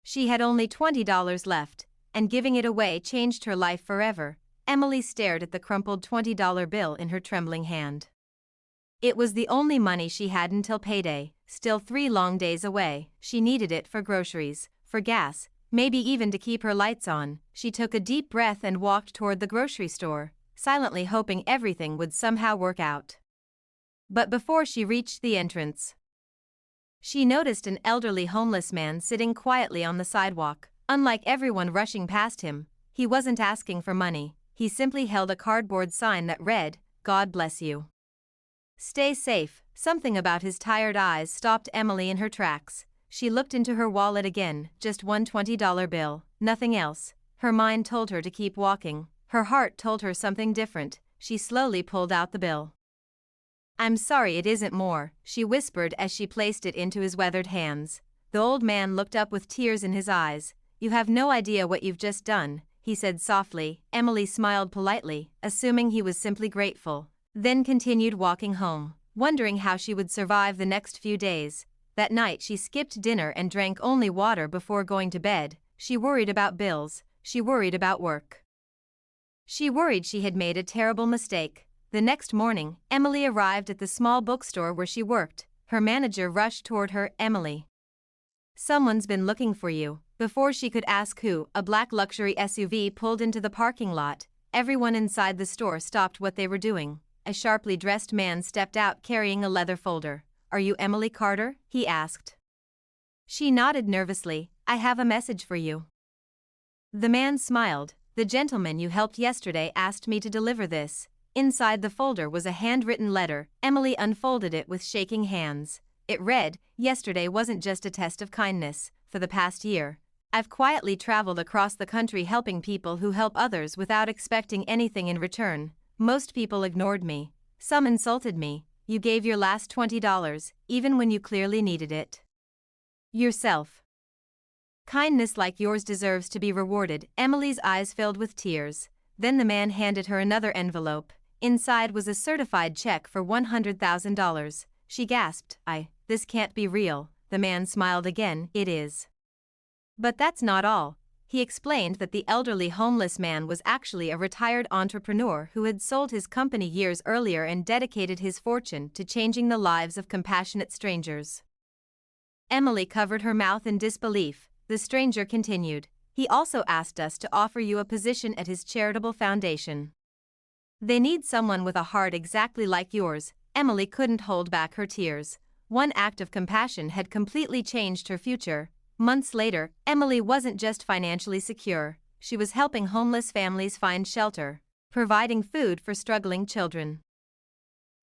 She had only $20 left, and giving it away changed her life forever. Emily stared at the crumpled $20 bill in her trembling hand. It was the only money she had until payday, still 3 long days away. She needed it for groceries, for gas, maybe even to keep her lights on. She took a deep breath and walked toward the grocery store, silently hoping everything would somehow work out. But before she reached the entrance, she noticed an elderly homeless man sitting quietly on the sidewalk. Unlike everyone rushing past him, he wasn't asking for money. He simply held a cardboard sign that read, "God bless you. Stay safe." Something about his tired eyes stopped Emily in her tracks. She looked into her wallet again, just one $20 bill, nothing else. Her mind told her to keep walking. Her heart told her something different. She slowly pulled out the bill. "I'm sorry, it isn't more," she whispered as she placed it into his weathered hands. The old man looked up with tears in his eyes. "You have no idea what you've just done," he said softly. Emily smiled politely, assuming he was simply grateful, then continued walking home, wondering how she would survive the next few days. That night she skipped dinner and drank only water before going to bed. She worried about bills, she worried about work. She worried she had made a terrible mistake. The next morning, Emily arrived at the small bookstore where she worked. Her manager rushed toward her. "Emily, someone's been looking for you." Before she could ask who, a black luxury SUV pulled into the parking lot. Everyone inside the store stopped what they were doing. A sharply dressed man stepped out carrying a leather folder. "Are you Emily Carter?" he asked. She nodded nervously. "I have a message for you." The man smiled. "The gentleman you helped yesterday asked me to deliver this." Inside the folder was a handwritten letter. Emily unfolded it with shaking hands. It read, "Yesterday wasn't just a test of kindness. For the past year, I've quietly traveled across the country helping people who help others without expecting anything in return. Most people ignored me. Some insulted me. You gave your last $20, even when you clearly needed it yourself. Kindness like yours deserves to be rewarded." Emily's eyes filled with tears. Then the man handed her another envelope. Inside was a certified check for $100,000. She gasped, This can't be real." The man smiled again. "It is. But that's not all." He explained that the elderly homeless man was actually a retired entrepreneur who had sold his company years earlier and dedicated his fortune to changing the lives of compassionate strangers. Emily covered her mouth in disbelief. The stranger continued, "He also asked us to offer you a position at his charitable foundation. They need someone with a heart exactly like yours." Emily couldn't hold back her tears. One act of compassion had completely changed her future. Months later, Emily wasn't just financially secure, she was helping homeless families find shelter, providing food for struggling children,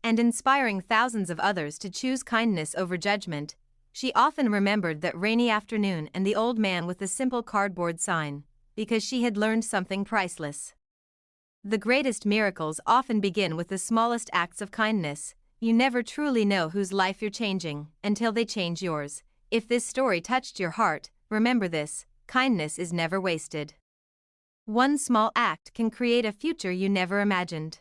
and inspiring thousands of others to choose kindness over judgment. She often remembered that rainy afternoon and the old man with the simple cardboard sign, because she had learned something priceless. The greatest miracles often begin with the smallest acts of kindness. You never truly know whose life you're changing until they change yours. If this story touched your heart, remember this: kindness is never wasted. One small act can create a future you never imagined.